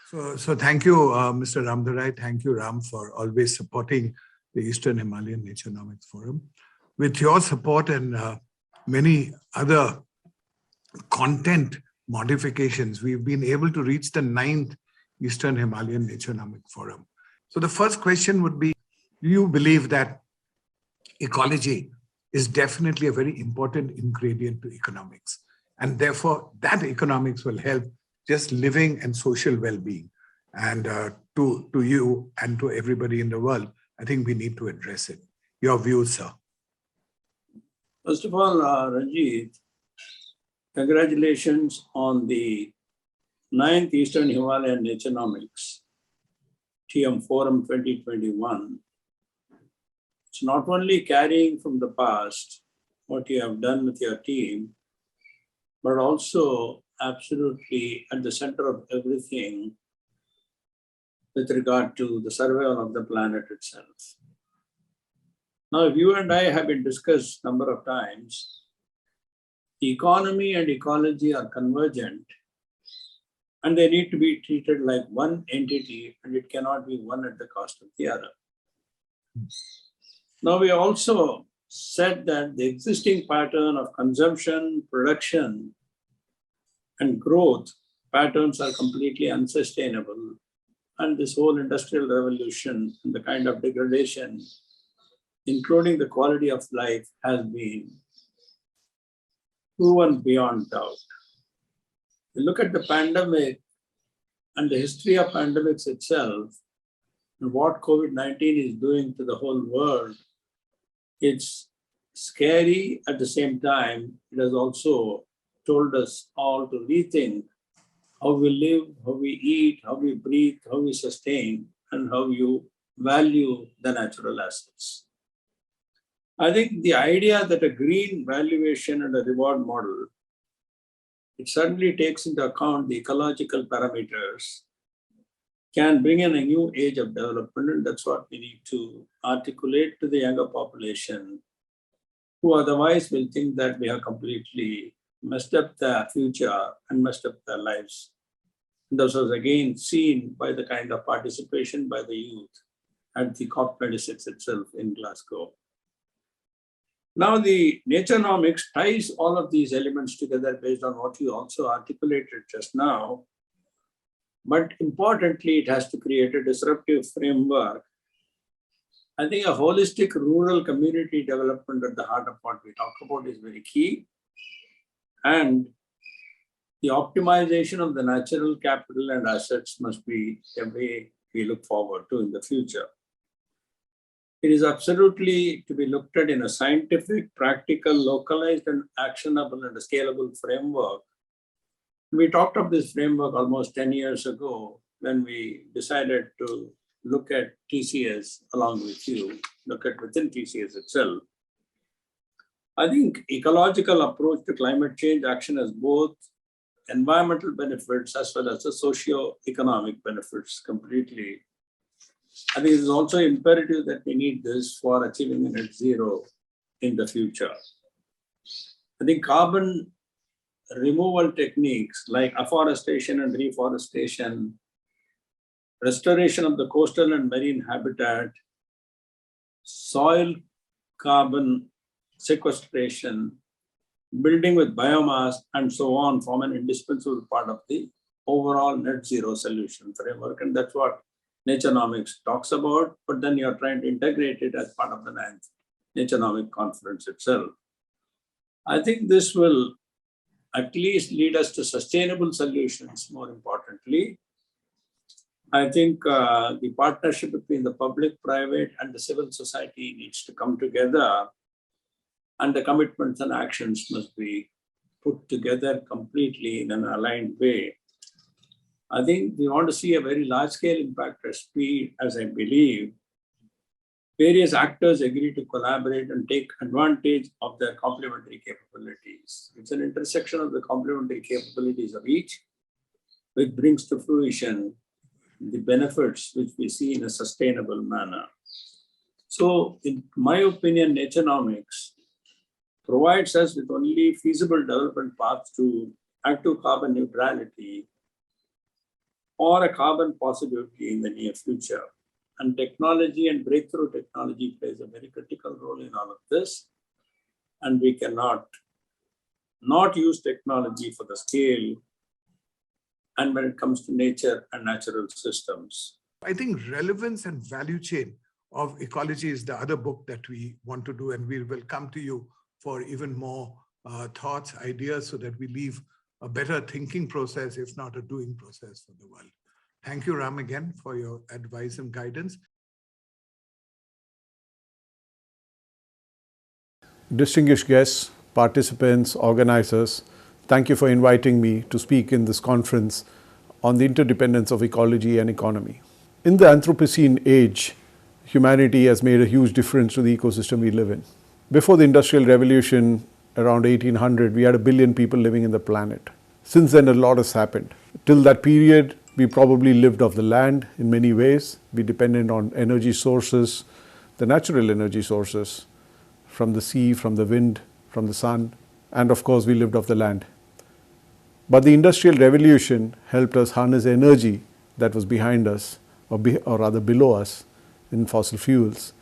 So thank you, Mr. Ramdarai. Thank you, Ram, for always supporting the Eastern Himalayan Naturenomics Forum. With your support and many other content modifications, we've been able to reach the 9th Eastern Himalayan Naturenomic Forum. So the first question would be, do you believe that ecology is definitely a very important ingredient to economics? And therefore, that economics will help just living and social well-being. And to you and to everybody in the world, I think we need to address it. Your views, sir. First of all, Ranjit, congratulations on the 9th Eastern Himalayan Naturenomics TM Forum 2021. It's not only carrying from the past what you have done with your team, but also absolutely at the center of everything with regard to the survival of the planet itself. Now, you and I have been discussed a number of times. The economy and ecology are convergent, and they need to be treated like one entity, and it cannot be one at the cost of the other. Now, we also said that the existing pattern of consumption, production, and growth patterns are completely unsustainable. And this whole industrial revolution and the kind of degradation, including the quality of life, has been proven beyond doubt. You look at the pandemic and the history of pandemics itself and what COVID-19 is doing to the whole world, it's scary. At the same time, it has also told us all to rethink how we live, how we eat, how we breathe, how we sustain, and how you value the natural assets. I think the idea that a green valuation and a reward model, it certainly takes into account the ecological parameters, can bring in a new age of development, and that's what we need to articulate to the younger population, who otherwise will think that we have completely messed up their future and messed up their lives. And this was again seen by the kind of participation by the youth at the COP26 itself in Glasgow. Now, the naturenomics ties all of these elements together based on what you also articulated just now. But importantly, it has to create a disruptive framework. I think a holistic rural community development at the heart of what we talk about is very key. And the optimization of the natural capital and assets must be a way we look forward to in the future. It is absolutely to be looked at in a scientific, practical, localized, and actionable and scalable framework. We talked of this framework almost 10 years ago when we decided to look at TCS along with you, look at within TCS itself. I think ecological approach to climate change action has both environmental benefits as well as the socio-economic benefits completely. I think it is also imperative that we need this for achieving a net zero in the future. I think carbon removal techniques like afforestation and reforestation, restoration of the coastal and marine habitat, soil carbon sequestration, building with biomass, and so on form an indispensable part of the overall net zero solution framework. And that's what Naturenomics talks about, but then you're trying to integrate it as part of the 9th Naturenomic Conference itself. I think this will at least lead us to sustainable solutions, more importantly. I think the partnership between the public, private, and the civil society needs to come together, and the commitments and actions must be put together completely in an aligned way. I think we want to see a very large-scale impact at speed, as I believe. Various actors agree to collaborate and take advantage of their complementary capabilities. It's an intersection of the complementary capabilities of each, which brings to fruition the benefits which we see in a sustainable manner. So, in my opinion, Naturenomics provides us with only feasible development paths to active carbon neutrality or a carbon possibility in the near future. And technology and breakthrough technology plays a very critical role in all of this. And we cannot not use technology for the scale and when it comes to nature and natural systems. I think relevance and value chain of ecology is the other book that we want to do, and we will come to you for even more thoughts, ideas, so that we leave a better thinking process, if not a doing process for the world. Thank you, Ram, again for your advice and guidance. Distinguished guests, participants, organizers, thank you for inviting me to speak in this conference on the interdependence of ecology and economy. In the Anthropocene age, humanity has made a huge difference to the ecosystem we live in. Before the Industrial Revolution, around 1800, we had 1 billion people living in the planet. Since then, a lot has happened. Till that period, we probably lived off the land in many ways. We depended on energy sources, the natural energy sources, from the sea, from the wind, from the sun, and of course, we lived off the land. But the Industrial Revolution helped us harness energy that was behind us, or rather below us, in fossil fuels.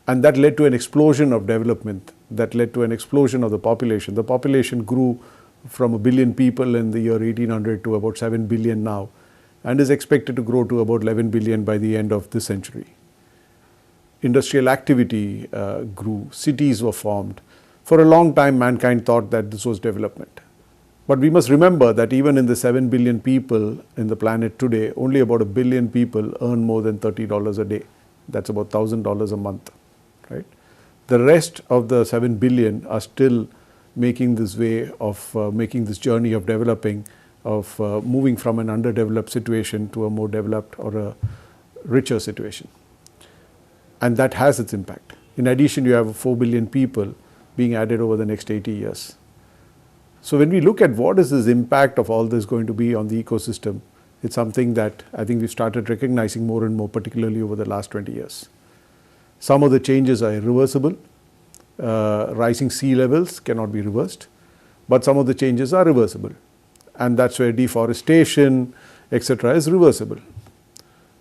And that led to an explosion of development, that led to an explosion of the population. The population grew from 1 billion people in the year 1800 to about 7 billion now, and is expected to grow to about 11 billion by the end of this century. Industrial activity grew, cities were formed. For a long time, mankind thought that this was development. But we must remember that even in the 7 billion people in the planet today, only about 1 billion people earn more than $30 a day. That's about $1,000 a month, right? The rest of the 7 billion are still making this way of making this journey of developing, of moving from an underdeveloped situation to a more developed or a richer situation. And that has its impact. In addition, you have 4 billion people being added over the next 80 years. So when we look at what is this impact of all this going to be on the ecosystem, it's something that I think we've started recognizing more and more, particularly over the last 20 years. Some of the changes are irreversible. Rising sea levels cannot be reversed, but some of the changes are reversible. And that's where deforestation, etc. is reversible.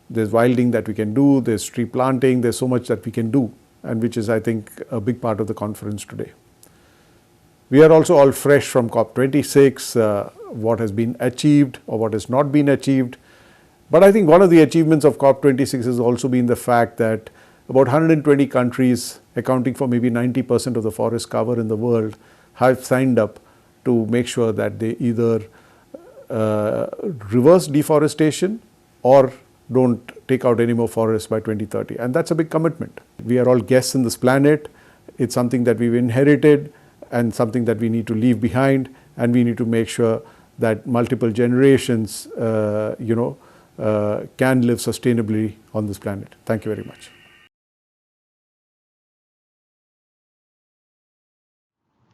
There's wilding that we can do, there's tree planting, there's so much that we can do, and which is, I think, a big part of the conference today. We are also all fresh from COP26, what has been achieved or what has not been achieved. But I think one of the achievements of COP26 has also been the fact that about 120 countries, accounting for maybe 90% of the forest cover in the world, have signed up to make sure that they either reverse deforestation or don't take out any more forests by 2030. And that's a big commitment. We are all guests in this planet. It's something that we've inherited and something that we need to leave behind, and we need to make sure that multiple generations can live sustainably on this planet. Thank you very much.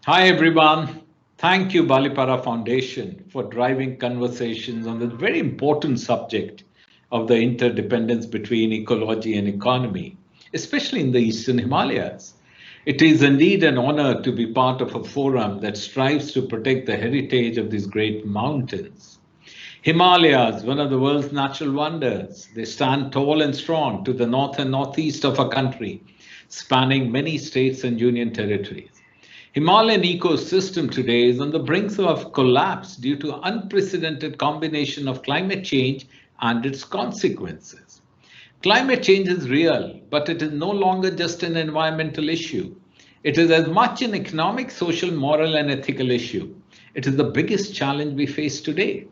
Hi everyone. Thank you Balipara Foundation for driving conversations on the very important subject of the interdependence between ecology and economy, especially in the Eastern Himalayas. It is indeed an honor to be part of a forum that strives to protect the heritage of these great mountains. Himalayas, one of the world's natural wonders, they stand tall and strong to the north and northeast of our country, spanning many states and union territories. Himalayan ecosystem today is on the brink of collapse due to unprecedented combination of climate change and its consequences. Climate change is real, but it is no longer just an environmental issue. It is as much an economic, social, moral, and ethical issue. It is the biggest challenge we face today.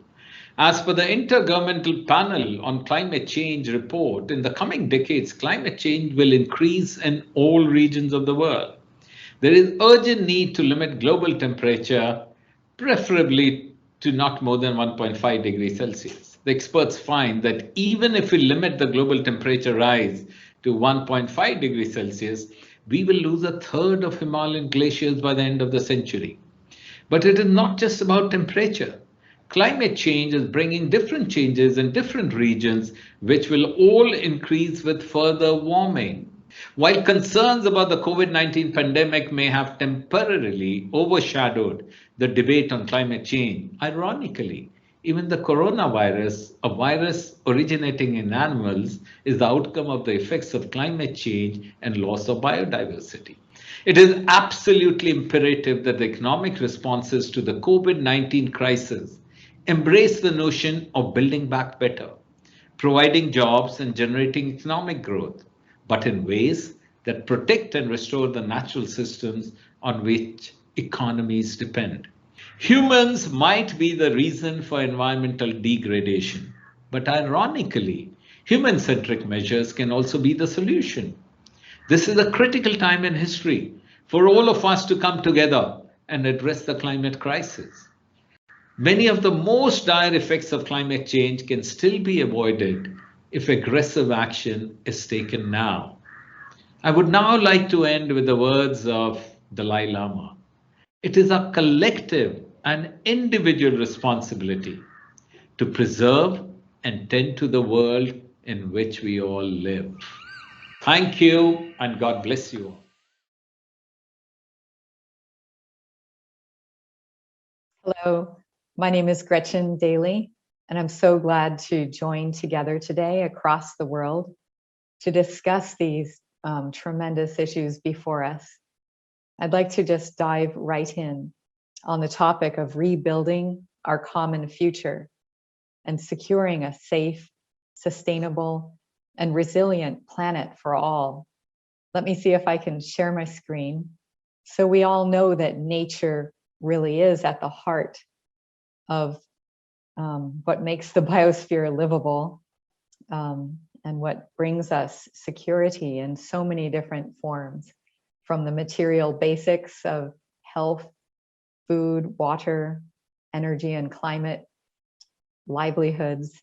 As per the Intergovernmental Panel on Climate Change report, in the coming decades, climate change will increase in all regions of the world. There is urgent need to limit global temperature, preferably to not more than 1.5 degrees Celsius. The experts find that even if we limit the global temperature rise to 1.5 degrees Celsius, we will lose a third of Himalayan glaciers by the end of the century. But it is not just about temperature. Climate change is bringing different changes in different regions, which will all increase with further warming. While concerns about the COVID-19 pandemic may have temporarily overshadowed the debate on climate change, ironically, Even the coronavirus, a virus originating in animals, is the outcome of the effects of climate change and loss of biodiversity. It is absolutely imperative that the economic responses to the COVID-19 crisis embrace the notion of building back better, providing jobs and generating economic growth, but in ways that protect and restore the natural systems on which economies depend. Humans might be the reason for environmental degradation, but ironically, human centric measures can also be the solution. This is a critical time in history for all of us to come together and address the climate crisis. Many of the most dire effects of climate change can still be avoided if aggressive action is taken now. I would now like to end with the words of Dalai Lama. It is a collective and individual responsibility to preserve and tend to the world in which we all live. Thank you, and God bless you all. Hello, my name is Gretchen Daly, and I'm so glad to join together today across the world to discuss these tremendous issues before us. I'd like to just dive right in on the topic of rebuilding our common future and securing a safe, sustainable, and resilient planet for all. Let me see if I can share my screen. So we all know that nature really is at the heart of what makes the biosphere livable and what brings us security in so many different forms, from the material basics of health, food, water, energy and climate, livelihoods,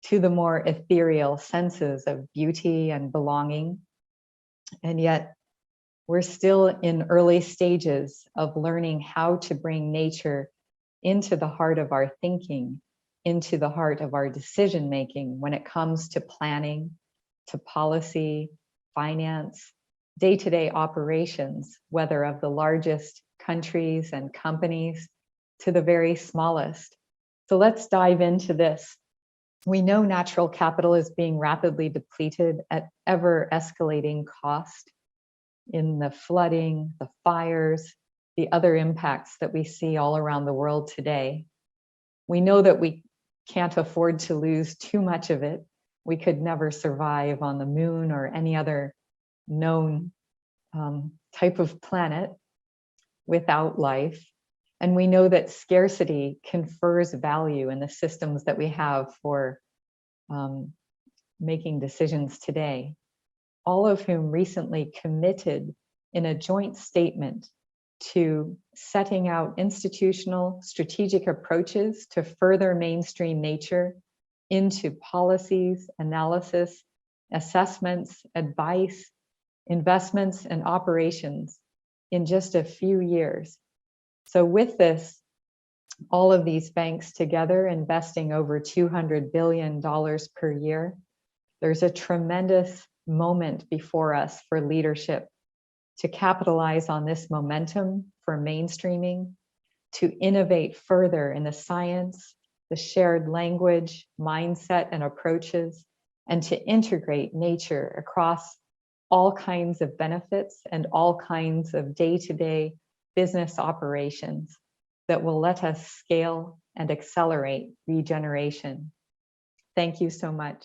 to the more ethereal senses of beauty and belonging. And yet we're still in early stages of learning how to bring nature into the heart of our thinking, into the heart of our decision making when it comes to planning, to policy, finance, day-to-day operations, whether of the largest countries and companies to the very smallest. So let's dive into this. We know natural capital is being rapidly depleted at ever escalating cost in the flooding, the fires, the other impacts that we see all around the world today. We know that we can't afford to lose too much of it. We could never survive on the moon or any other known type of planet without life. And we know that scarcity confers value in the systems that we have for making decisions today, all of whom recently committed in a joint statement to setting out institutional strategic approaches to further mainstream nature into policies, analysis, assessments, advice, investments, and operations in just a few years. So with this, all of these banks together investing over $200 billion per year, there's a tremendous moment before us for leadership to capitalize on this momentum for mainstreaming, to innovate further in the science, the shared language, mindset, and approaches, and to integrate nature across all kinds of benefits and all kinds of day-to-day business operations that will let us scale and accelerate regeneration. Thank you so much.